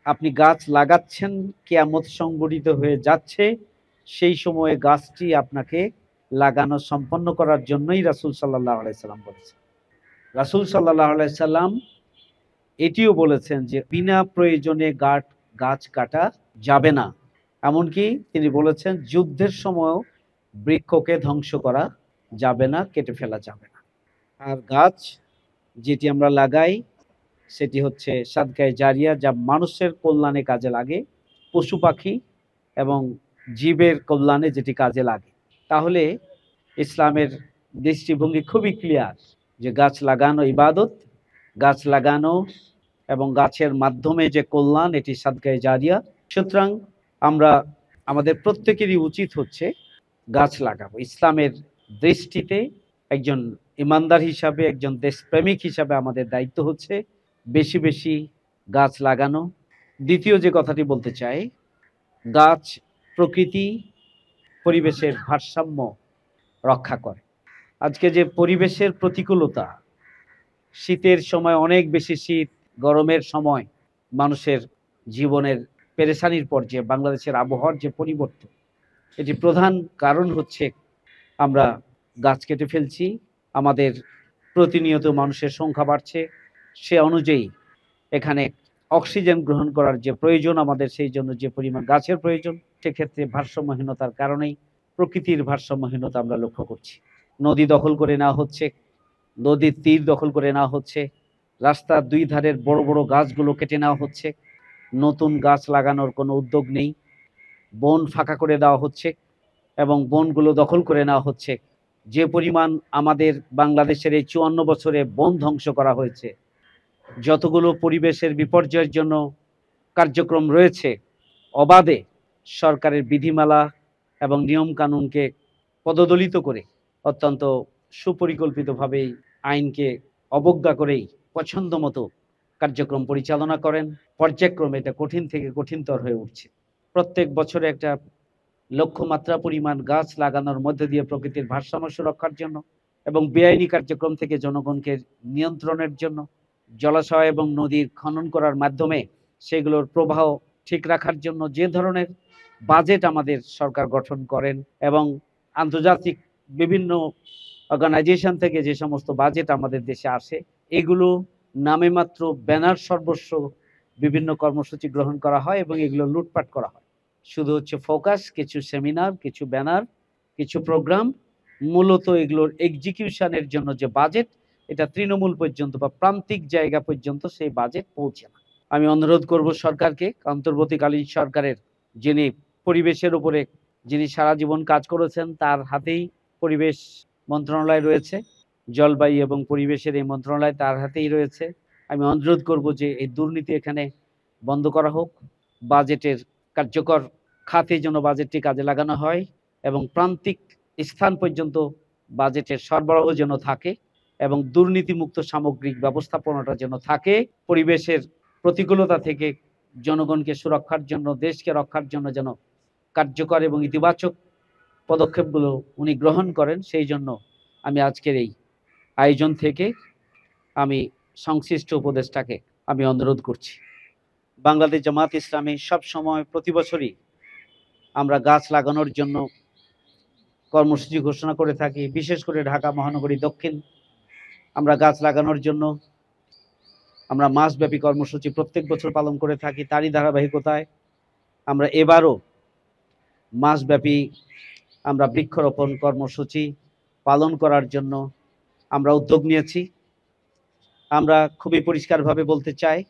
আপনি গাছ লাগাচ্ছেন, কিয়ামত সংঘটিত হয়ে যাচ্ছে, সেই সময়ে গাছটি আপনাকে লাগানো সম্পন্ন করার জন্যই রাসূল সাল্লাল্লাহু আলাইহি সাল্লাম বলেছেন। রাসূল সাল্লাল্লাহু আলাইহি সাল্লাম এটিও বলেছেন যে বিনা প্রয়োজনে গাছ কাটা যাবে না। এমনকি তিনি বলেছেন যুদ্ধের সময়ও বৃক্ষকে ধ্বংস করা যাবে না, কেটে ফেলা যাবে না। আর গাছ যেটি আমরা লাগাই সেটি হচ্ছে সাদকায়ে জারিয়া, যা মানুষের কল্যাণে কাজে লাগে, পশু পাখি এবং জীবের কল্যাণে যেটি কাজে লাগে। তাহলে ইসলামের দৃষ্টিভঙ্গি খুবই ক্লিয়ার যে গাছ লাগানো ইবাদত, গাছ লাগানো এবং গাছের মাধ্যমে যে কল্যাণ এটি সাদকায়ে জারিয়া। সুতরাং আমরা আমাদের প্রত্যেকেরই উচিত হচ্ছে গাছ লাগাবো। ইসলামের দৃষ্টিতে একজন ইমানদার হিসাবে, একজন দেশপ্রেমিক হিসাবে আমাদের দায়িত্ব হচ্ছে বেশি বেশি গাছ লাগানো। দ্বিতীয় যে কথাটি বলতে চাই, গাছ প্রকৃতি পরিবেশের ভারসাম্য রক্ষা করে। আজকে যে পরিবেশের প্রতিকূলতা, শীতের সময় অনেক বেশি শীত, গরমের সময় মানুষের জীবনের পেরেশানির পর্যায়ে বাংলাদেশের আবহাওয়ার যে পরিবর্তন, এটি প্রধান কারণ হচ্ছে আমরা গাছ কেটে ফেলছি। আমাদের প্রতিনিয়ত মানুষের সংখ্যা বাড়ছে, সে অনুযায়ী এখানে অক্সিজেন গ্রহণ করার যে প্রয়োজন আমাদের, সেই জন্য যে পরিমাণ গাছের প্রয়োজন, সেক্ষেত্রে ভারসাম্যহীনতার কারণেই প্রকৃতির ভারসাম্যহীনতা আমরা লক্ষ্য করছি। নদী দখল করে নেওয়া হচ্ছে, নদীর তীর দখল করে নেওয়া হচ্ছে, রাস্তার দুই ধারের বড় বড় গাছগুলো কেটে নেওয়া হচ্ছে, নতুন গাছ লাগানোর কোনো উদ্যোগ নেই, বন ফাঁকা করে দেওয়া হচ্ছে এবং বনগুলো দখল করে নেওয়া হচ্ছে। যে পরিমাণ আমাদের বাংলাদেশের এই ৫৪ বছরে বন ধ্বংস করা হয়েছে, যতগুলো পরিবেশের বিপর্যয়ের জন্য কার্যক্রম রয়েছে, অবাধে সরকারের বিধিমালা এবং নিয়ম কানুনকে পদদলিত করে, অত্যন্ত সুপরিকল্পিতভাবেই আইনকে অবজ্ঞা করেই পছন্দ মতো কার্যক্রম পরিচালনা করেন, পর্যায়ক্রমে এটা কঠিন থেকে কঠিনতর হয়ে উঠছে। প্রত্যেক বছরে একটা লক্ষ্যমাত্রা পরিমাণ গাছ লাগানোর মধ্যে দিয়ে প্রকৃতির ভারসাম্য রক্ষার জন্য এবং বেআইনি কার্যক্রম থেকে জনগণকে নিয়ন্ত্রণের জন্য, জলাশয় এবং নদীর খনন করার মাধ্যমে সেগুলোর প্রবাহ ঠিক রাখার জন্য যে ধরনের বাজেট আমাদের সরকার গঠন করেন এবং আন্তর্জাতিক বিভিন্ন অর্গানাইজেশন থেকে যে সমস্ত বাজেট আমাদের দেশে আসে, এগুলো নামে মাত্র ব্যানার সর্বস্ব বিভিন্ন কর্মসূচি গ্রহণ করা হয় এবং এগুলো লুটপাট করা হয়। শুধু হচ্ছে ফোকাস, কিছু সেমিনার, কিছু ব্যানার, কিছু প্রোগ্রাম, মূলত এগুলোর এক্সিকিউশনের জন্য যে বাজেট, এটা তৃণমূল পর্যন্ত বা প্রান্তিক জায়গা পর্যন্ত সেই বাজেট পৌঁছে না। আমি অনুরোধ করব সরকারকে, অন্তর্বর্তীকালীন সরকারের যিনি পরিবেশের উপরে যিনি সারা জীবন কাজ করেছেন, তার হাতেই পরিবেশ মন্ত্রণালয় রয়েছে, জলবায়ু এবং পরিবেশের এই মন্ত্রণালয় তার হাতেই রয়েছে। আমি অনুরোধ করব যে এই দুর্নীতি এখানে বন্ধ করা হোক, বাজেটের কার্যকর খাতে যেন বাজেটটি কাজে লাগানো হয় এবং প্রান্তিক স্থান পর্যন্ত বাজেটের সরবরাহ যেন থাকে এবং দুর্নীতিমুক্ত সামগ্রিক ব্যবস্থাপনাটা যেন থাকে। পরিবেশের প্রতিকূলতা থেকে জনগণকে সুরক্ষার জন্য, দেশকে রক্ষার জন্য যেন কার্যকর এবং ইতিবাচক পদক্ষেপগুলো উনি গ্রহণ করেন, সেই জন্য আমি আজকের এই আয়োজন থেকে আমি সংশ্লিষ্ট উপদেষ্টাকে আমি অনুরোধ করছি। বাংলাদেশ জামাত ইসলামী সব সময় প্রতি বছরই আমরা গাছ লাগানোর জন্য কর্মসূচি ঘোষণা করে থাকি। বিশেষ করে ঢাকা মহানগরী দক্ষিণ আমরা গাছ লাগানোর জন্য আমরা মাসব্যাপী কর্মসূচি প্রত্যেক বছর পালন করে থাকি। তারই ধারাবাহিকতায় আমরা এবারও মাসব্যাপী আমরা বৃক্ষরোপণ কর্মসূচি পালন করার জন্য আমরা উদ্যোগ নিয়েছি। আমরা খুবই পরিষ্কারভাবে বলতে চাই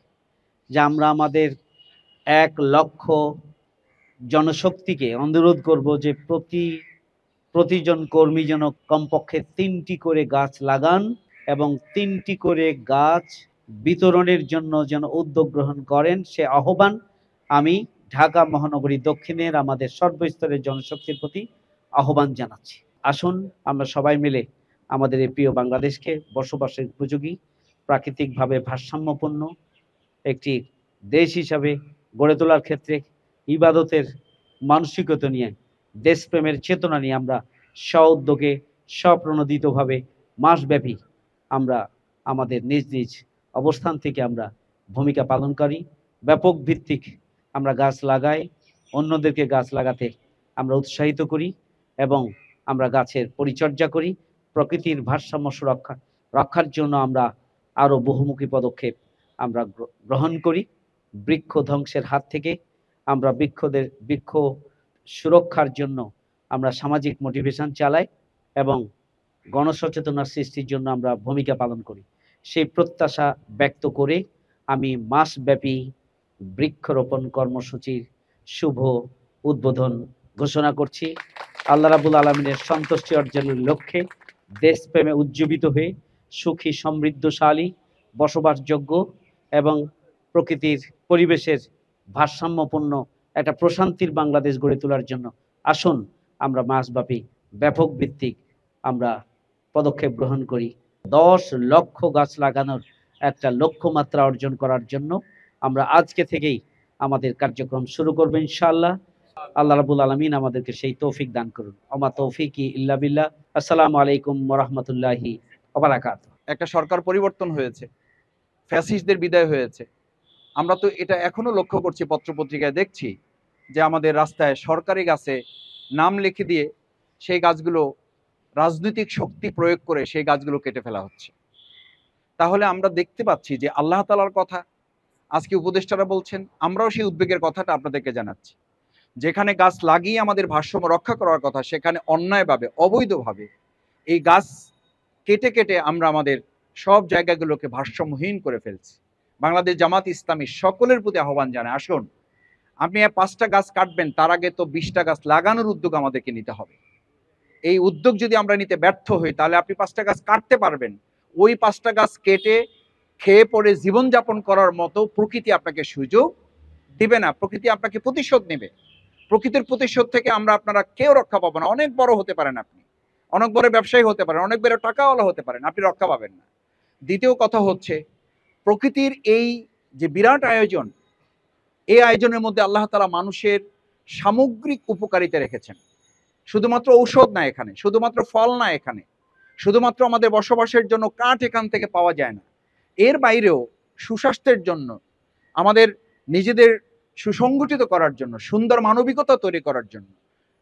যে আমরা আমাদের ১ লক্ষ জনশক্তিকে অনুরোধ করব যে প্রতিজন কর্মী যেন কমপক্ষে ৩টি করে গাছ লাগান এবং ৩টি করে গাছ বিতরণের জন্য যেন উদ্যোগ গ্রহণ করেন। সে আহ্বান আমি ঢাকা মহানগরী দক্ষিণের আমাদের সর্বস্তরের জনশক্তির প্রতি আহ্বান জানাচ্ছি। আসুন আমরা সবাই মিলে আমাদের এই প্রিয় বাংলাদেশকে বসবাসের উপযোগী, প্রাকৃতিকভাবে ভারসাম্যপূর্ণ একটি দেশ হিসাবে গড়ে তোলার ক্ষেত্রে ইবাদতের মানসিকতা নিয়ে, দেশপ্রেমের চেতনা নিয়ে আমরা স্ব-উদ্যোগে স্বপ্রণোদিতভাবে মাসব্যাপী আমরা আমাদের নিজ নিজ অবস্থান থেকে আমরা ভূমিকা পালনকারী ব্যাপক ভিত্তিক আমরা গাছ লাগাই, অন্যদেরকে গাছ লাগাতে আমরা উৎসাহিত করি এবং আমরা গাছের পরিচর্যা করি। প্রকৃতির ভারসাম্য রক্ষার জন্য আমরা আরো বহুমুখী পদক্ষেপ আমরা গ্রহণ করি। বৃক্ষ ধ্বংসের হাত থেকে আমরা বৃক্ষ সুরক্ষার জন্য আমরা সামাজিক মোটিভেশন চালাই এবং গণসচেতনার সৃষ্টির জন্য আমরা ভূমিকা পালন করি। সেই প্রত্যাশা ব্যক্ত করে আমি মাসব্যাপী বৃক্ষরোপণ কর্মসূচির শুভ উদ্বোধন ঘোষণা করছি। আল্লাহ রাব্বুল আলামিনের সন্তুষ্টি অর্জনের লক্ষ্যে দেশপ্রেমে উজ্জীবিত হয়ে সুখী, সমৃদ্ধশালী, বসবাসযোগ্য এবং প্রকৃতির পরিবেশের ভারসাম্যপূর্ণ একটা প্রশান্তির বাংলাদেশ গড়ে তোলার জন্য আসুন আমরা মাসব্যাপী ব্যাপক ভিত্তিক আমরা পদক্ষেপ গ্রহণ করি। 10 লক্ষ গাছ লাগানোর একটা লক্ষ্যমাত্রা অর্জন করার জন্য আমরা আজকে থেকেই আমাদের কার্যক্রম শুরু করব ইনশাআল্লাহ। আল্লাহ রাব্বুল আলামিন আমাদেরকে সেই তৌফিক দান করুন। ওমা তৌফিকি ইল্লা বিল্লাহ। আসসালামু আলাইকুম ওয়া রাহমাতুল্লাহি ওয়া বারাকাতুহু। একটা সরকার পরিবর্তন হয়েছে, ফ্যাসিস্টদের বিদায় হয়েছে। আমরা তো এটা এখনো লক্ষ্য করছি, পত্রপত্রিকায় দেখছি যে আমাদের রাস্তায় সরকারি গাছে নাম লিখে দিয়ে সেই গাছগুলো রাজনৈতিক শক্তি প্রয়োগ করে সেই গাছগুলো কেটে ফেলা হচ্ছে। তাহলে আমরা দেখতে পাচ্ছি যে আল্লাহ তাআলার কথা আজকে উপদেষ্টারা বলছেন, আমরাও সেই উদ্বেগের কথাটা আপনাদেরকে জানাচ্ছি। যেখানে গাছ লাগিয়ে আমাদের ভারসাম্য রক্ষা করার কথা, সেখানে অন্যায়ভাবে, অবৈধভাবে এই গাছ কেটে কেটে আমরা আমাদের সব জায়গাগুলোকে ভারসাম্যহীন করে ফেলছি। বাংলাদেশ জামাত ইসলামী সকলের প্রতি আহ্বান জানায়, আসুন আপনি 5টা গাছ কাটবেন, তার আগে তো 20টা গাছ লাগানোর উদ্যোগ আমাদেরকে নিতে হবে। এই উদ্যোগ যদি আমরা নিতে ব্যর্থ হই, তাহলে আপনি 5টা গাছ কাটতে পারবেন, ওই 5টা গাছ কেটে খেয়ে পড়ে জীবনযাপন করার মতো প্রকৃতি আপনাকে সুযোগ দিবে না। প্রকৃতি আপনাকে প্রতিশোধ নেবে। প্রকৃতির প্রতিশোধ থেকে আপনারা কেউ রক্ষা পাবো না। অনেক বড় হতে পারেন আপনি, অনেক বড় ব্যবসায়ী হতে পারেন, অনেক বড় টাকাওয়ালা হতে পারেন, আপনি রক্ষা পাবেন না। দ্বিতীয় কথা হচ্ছে, প্রকৃতির এই যে বিরাট আয়োজন, এই আয়োজনের মধ্যে আল্লাহ তাআলা মানুষের সামগ্রিক উপকারিতা রেখেছেন। শুধুমাত্র ঔষধ না এখানে, শুধুমাত্র ফল না এখানে, শুধুমাত্র আমাদের বসবাসের জন্য কাঠ এখান থেকে পাওয়া যায় না। এর বাইরেও সুস্বাস্থ্যের জন্য, আমাদের নিজেদের সুসংগঠিত করার জন্য, সুন্দর মানবিকতা তৈরি করার জন্য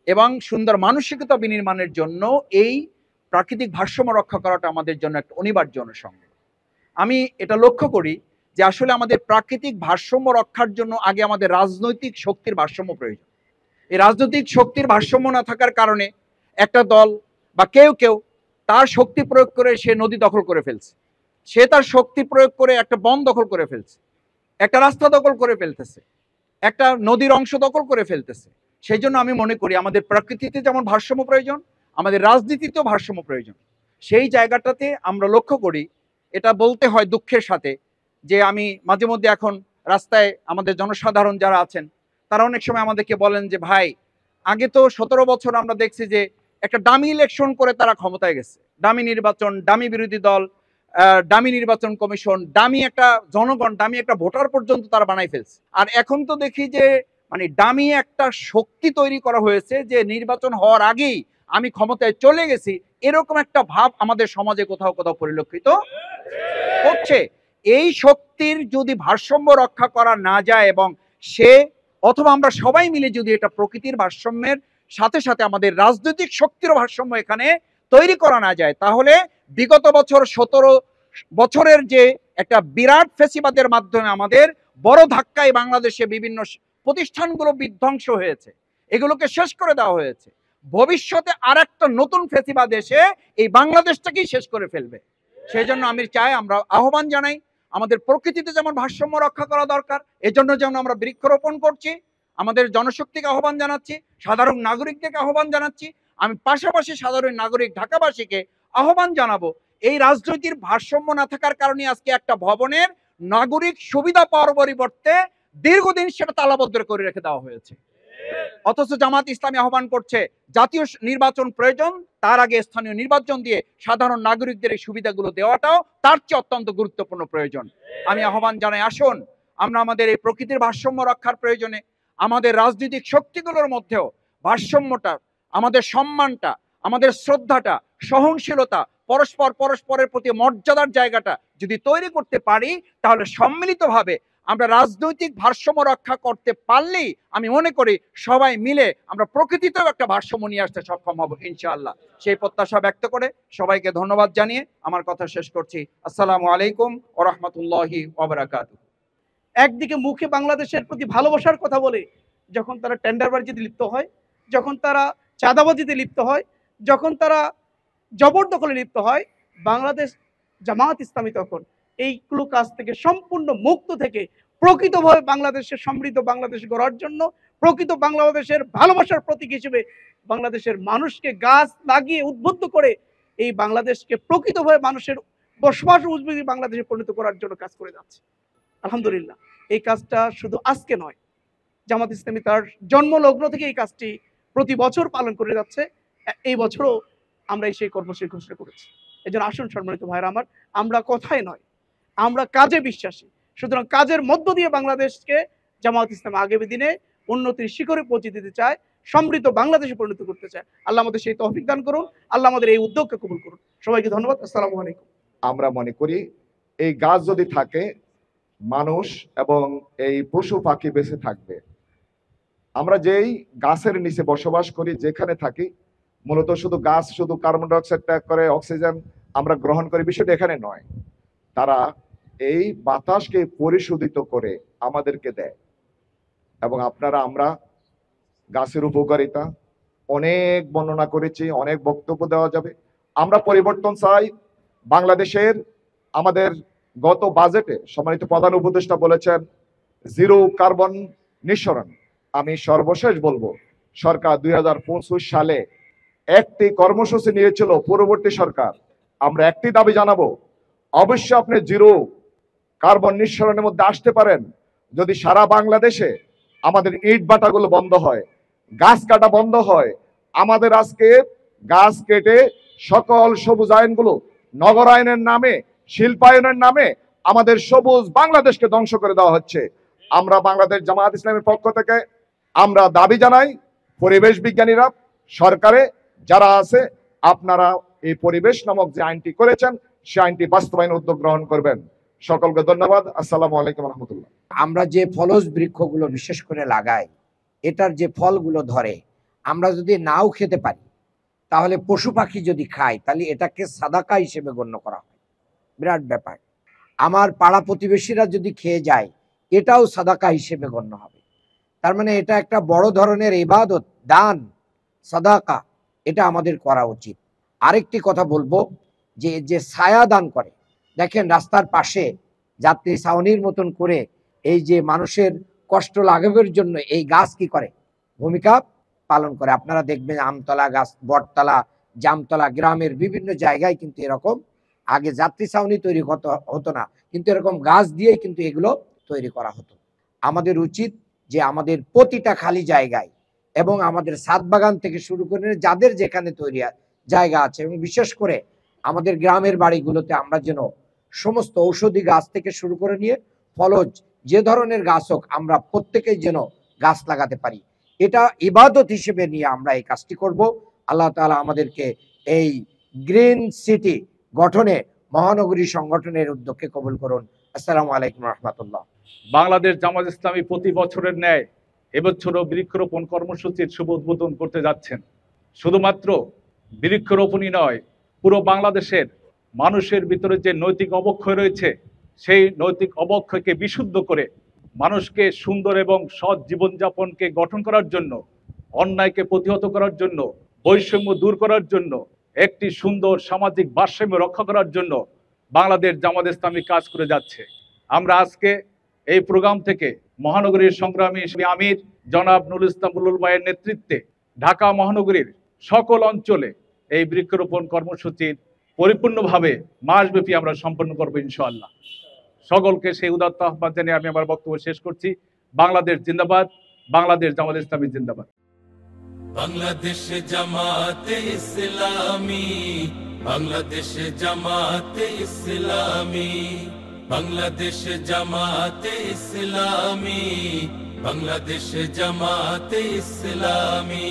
এবং সুন্দর মানসিকতা বিনির্মাণের জন্য এই প্রাকৃতিক ভারসাম্য রক্ষা করাটা আমাদের জন্য একটা অনিবার্য অনুষঙ্গ। আমি এটা লক্ষ্য করি যে আসলে আমাদের প্রাকৃতিক ভারসাম্য রক্ষার জন্য আগে আমাদের রাজনৈতিক শক্তির ভারসাম্য প্রয়োজন। এই রাজনৈতিক শক্তির ভারসাম্য না থাকার কারণে একটা দল বা কেউ তার শক্তি প্রয়োগ করে সে নদী দখল করে ফেলছে, সে তার শক্তি প্রয়োগ করে একটা বন দখল করে ফেলছে, একটা রাস্তা দখল করে ফেলতেছে, একটা নদীর অংশ দখল করে ফেলতেছে। সেই জন্য আমি মনে করি আমাদের প্রকৃতিতে যেমন ভারসাম্য প্রয়োজন, আমাদের রাজনীতিতেও ভারসাম্য প্রয়োজন। সেই জায়গাটাতে আমরা লক্ষ্য করি, এটা বলতে হয় দুঃখের সাথে, যে আমি মাঝে মধ্যে এখন রাস্তায় আমাদের জনসাধারণ যারা আছেন তারা অনেক সময় আমাদেরকে বলেন যে ভাই, আগে তো 17 বছর আমরা দেখছি যে একটা ডামি ইলেকশন করে তারা ক্ষমতায় গেছে, ডামি নির্বাচন, ডামি বিরোধী দল, ডামি নির্বাচন কমিশন, ডামি একটা জনগণ, ডামি একটা ভোটার পর্যন্ত তারা বানাই ফেলছে। আর এখন তো দেখি যে মানে ডামি একটা শক্তি তৈরি করা হয়েছে যে নির্বাচন হওয়ার আগেই আমি ক্ষমতায় চলে গেছি, এরকম একটা ভাব আমাদের সমাজে কোথাও কোথাও পরিলক্ষিত হচ্ছে। এই শক্তির যদি ভারসাম্য রক্ষা করা না যায় এবং সে অথবা আমরা সবাই মিলে যদি এটা প্রকৃতির ভারসাম্যের সাথে সাথে আমাদের রাজনৈতিক শক্তির ভারসাম্য এখানে তৈরি করা না যায়, তাহলে বিগত বছর 17 বছরের যে একটা বিরাট ফেসিবাদের মাধ্যমে আমাদের বড় ধাক্কায় বাংলাদেশে বিভিন্ন প্রতিষ্ঠানগুলো বিধ্বংস হয়েছে, এগুলোকে শেষ করে দেওয়া হয়েছে। ভবিষ্যতে আর একটা নতুন ফেসিবাদ এসে এই বাংলাদেশটাকেই শেষ করে ফেলবে। সেই জন্য আমি চাই, আমরা আহ্বান জানাই, আমাদের প্রকৃতিতে যেমন ভারসাম্য রক্ষা করা দরকার, এজন্য যেমন আমরা বৃক্ষরোপণ করছি, আমাদের জনশক্তিকে আহ্বান জানাচ্ছি, সাধারণ নাগরিকদেরকে আহ্বান জানাচ্ছি। আমি পাশাপাশি সাধারণ নাগরিক ঢাকাবাসীকে আহ্বান জানাবো, এই রাজনৈতিক ভারসাম্য না থাকার কারণে আজকে একটা ভবনের নাগরিক সুবিধা পাওয়ার পরিবর্তে দীর্ঘদিন সেটা তালাবদ্ধ করে রেখে দেওয়া হয়েছে। অথচ জামাত ইসলামী আহ্বান করছে জাতীয় নির্বাচন প্রয়োজন, তার আগে স্থানীয় নির্বাচন দিয়ে সাধারণ নাগরিকদের এই সুবিধাগুলো দেওয়াটাও তার চেয়ে অত্যন্ত গুরুত্বপূর্ণ প্রয়োজন। আমি আহ্বান জানাই, আসুন আমরা আমাদের এই প্রকৃতির ভারসাম্য রক্ষার প্রয়োজনে আমাদের রাজনৈতিক শক্তিগুলোর মধ্যেও ভারসাম্যটা, আমাদের সম্মানটা, আমাদের শ্রদ্ধাটা, সহনশীলতা, পরস্পরের প্রতি মর্যাদার জায়গাটা যদি তৈরি করতে পারি, তাহলে সম্মিলিতভাবে আমরা রাজনৈতিক ভারসাম্য রক্ষা করতে পারলেই আমি মনে করি সবাই মিলে আমরা প্রকৃতিতেও একটা ভারসাম্য নিয়ে আসতে সক্ষম হব ইনশাআল্লাহ। সেই প্রত্যাশা ব্যক্ত করে সবাইকে ধন্যবাদ জানিয়ে আমার কথা শেষ করছি। আসসালামু আলাইকুম ওয়া রাহমাতুল্লাহি ওয়া বারাকাতুহু। একদিকে মুখে বাংলাদেশের প্রতি ভালোবাসার কথা বলে যখন তারা টেন্ডারবাজিতে লিপ্ত হয়, যখন তারা চাঁদাবাজিতে লিপ্ত হয়, যখন তারা জবরদখলে লিপ্ত হয়, বাংলাদেশ জামাত ইসলামী তখন এইগুলো কাজ থেকে সম্পূর্ণ মুক্ত থেকে প্রকৃতভাবে বাংলাদেশের সমৃদ্ধ বাংলাদেশ গড়ার জন্য, প্রকৃত বাংলাদেশের ভালোবাসার প্রতীক হিসেবে বাংলাদেশের মানুষকে গাছ লাগিয়ে উদ্বুদ্ধ করে এই বাংলাদেশকে প্রকৃতভাবে মানুষের বসবাস উপযোগী বাংলাদেশে পরিণত করার জন্য কাজ করে যাচ্ছে। আলহামদুলিল্লাহ, এই কাজটা শুধু আজকে নয়, জামাত ইসলামী তার জন্মলগ্ন থেকে এই কাজটি প্রতি বছর পালন করে যাচ্ছে। এই বছরও আমরা সেই কর্মসূচি ঘোষণা করেছি। এই জন্য আসুন সম্মানিত ভাইরা আমার, আমরা কথায় নয়, আমরা কাজে বিশ্বাসী। সুতরাং কাজের মধ্য দিয়ে বাংলাদেশকে জামাত ইসলাম আগামী দিনে উন্নতির শিখরে পৌঁছে দিতে চায়, সমৃদ্ধ বাংলাদেশে পরিণত করতে চায়। আল্লাহ আমাদের সেই তৌফিক দান করুন, আল্লাহ আমাদের এই উদ্যোগকে কবুল করুন। সবাইকে ধন্যবাদ। আসসালামু আলাইকুম। আমরা মনে করি এই গাছ যদি থাকে, মানুষ এবং এই পশু পাখি বেঁচে থাকবে। আমরা যেই গাছের নিচে বসবাস করি, যেখানে থাকি, মূলত শুধু গাছ শুধু কার্বন ডাই অক্সাইড ত্যাগ করে, অক্সিজেন আমরা গ্রহণ করি, বিষয়টা এখানে নয়। তারা এই বাতাসকে পরিশোধিত করে আমাদেরকে দেয়। এবং আমরা গাছের উপকারিতা অনেক বর্ণনা করেছি, অনেক বক্তব্য দেওয়া যাবে। আমরা পরিবর্তন চাই। বাংলাদেশের আমাদের গত বাজেটে সম্মানিত প্রধান উপদেষ্টা বলেছেন জিরো কার্বন নিঃসরণ। আমি সর্বশেষ বলবো, সরকার 2025 সালে একটি কর্মসূচি নিয়েছিল, পূর্ববর্তী সরকার। আমরা একটি দাবি জানাবো, অবশ্যই আপনি জিরো কার্বন নিঃসরণের মধ্যে আসতে পারেন যদি সারা বাংলাদেশে আমাদের ইট ভাটাগুলো বন্ধ হয়, গাছ কাটা বন্ধ হয়। আমাদের আজকে গাছ কেটে সকল সবুজ আইনগুলো নগরায়নের নামে, শিল্পায়নের নামে আমাদের সবুজ বাংলাদেশকে ধ্বংস করে দেওয়া হচ্ছে। আমরা বাংলাদেশ জামায়াত ইসলামের পক্ষ থেকে আমরা দাবি জানাই, পরিবেশ বিজ্ঞানীরা, সরকারে যারা আছে, আপনারা এই পরিবেশ নামক যে আইনটি করেছেন সে আইনটি বাস্তবায়ন উদ্যোগ গ্রহণ করবেন। সকলকে ধন্যবাদ। আসসালামু আলাইকুম রহমতুল্লাহ। আমরা যে ফলজ বৃক্ষগুলো বিশেষ করে লাগাই, এটার যে ফলগুলো ধরে আমরা যদি নাও খেতে পারি, তাহলে পশু পাখি যদি খায় তাহলে এটাকে সাদাকা হিসেবে গণ্য করা হয়। বিরাট ব্যাপার। আমার পাড়া প্রতিবেশীরা যদি খেয়ে যায়, এটাও সাদাকা হিসেবে গণ্য হবে। তার মানে এটা একটা বড় ধরনের ইবাদত, দান, সাদাকা, এটা আমাদের করা উচিত। আরেকটি কথা বলবো, যে ছায়া দান করে, দেখেন রাস্তার পাশে যাত্রী ছাউনির মতন করে এই যে মানুষের কষ্ট লাঘবের জন্য এই গাছ কি করে, ভূমিকা পালন করে। আপনারা দেখবেন আমতলা গাছ, বটতলা, জামতলা, গ্রামের বিভিন্ন জায়গায় কিন্তু এরকম আগে যাত্রী ছাউনি তৈরি হতো না, কিন্তু এরকম গাছ দিয়েই কিন্তু এগুলো তৈরি করা হতো। আমাদের উচিত যে আমাদের প্রতিটা খালি জায়গায় এবং আমাদের ছাদ বাগান থেকে শুরু করে যাদের যেখানে তৈরি জায়গা আছে, এবং বিশেষ করে আমাদের গ্রামের বাড়িগুলোতে আমরা যেন সমস্ত ঔষধি গাছ থেকে শুরু করে নিয়ে ফলজ যে ধরনের গাছ হোক, আমরা প্রত্যেকেই যেন গাছ লাগাতে পারি। এটা ইবাদত হিসেবে নিয়ে আমরা এই কাজটি করব। আল্লাহ তাআলা আমাদেরকে এই গ্রিন সিটি গঠনে মহানগরী সংগঠনের উদ্যোগকে কবুল করুন। আসসালামু আলাইকুম রহমতুল্লাহ। বাংলাদেশ জামাত ইসলামী প্রতি বছরের ন্যায় এবছরও বৃক্ষরোপণ কর্মসূচির শুভ উদ্বোধন করতে যাচ্ছেন। শুধুমাত্র বৃক্ষরোপণই নয়, পুরো বাংলাদেশের মানুষের ভিতরে যে নৈতিক অবক্ষয় রয়েছে, সেই নৈতিক অবক্ষয়কে বিশুদ্ধ করে মানুষকে সুন্দর এবং সৎ জীবনযাপনকে গঠন করার জন্য, অন্যায়কে প্রতিহত করার জন্য, বৈষম্য দূর করার জন্য, একটি সুন্দর সামাজিক ভারসাম্য রক্ষা করার জন্য বাংলাদেশ জামাত ইসলামী কাজ করে যাচ্ছে। আমরা আজকে এই প্রোগ্রাম থেকে মহানগরীর সংগ্রামী আমির জনাব নুরুল ইসলাম বুলবুল ভাইয়ের নেতৃত্বে ঢাকা মহানগরীর সকল অঞ্চলে এই বৃক্ষরোপণ কর্মসূচির পরিপূর্ণভাবে মাসব্যাপী আমরা সম্পন্ন করবো ইনশাআল্লাহ। সকলকে সেই উদাত্ত আহ্বান জানিয়ে আমি আমার বক্তব্য শেষ করছি। বাংলাদেশ জিন্দাবাদ, বাংলাদেশ জামাত ইসলামী জিন্দাবাদ। বাংলাদেশ জামাতে ইসলামী, বাংলাদেশ জামাতে ইসলামী, বাংলাদেশ জামাতে ইসলামী, বাংলাদেশ জামাতে ইসলামী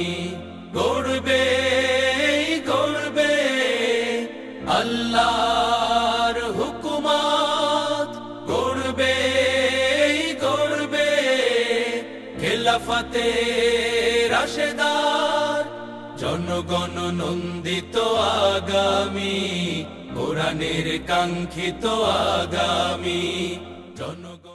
গড়বে গড়বে আল্লাহর হুকুমত, গড়বে খিলাফতে রাশেদার, জনগণ নন্দিত আগামী, কোরআনের কাঙ্ক্ষিত আগামী, জনগণ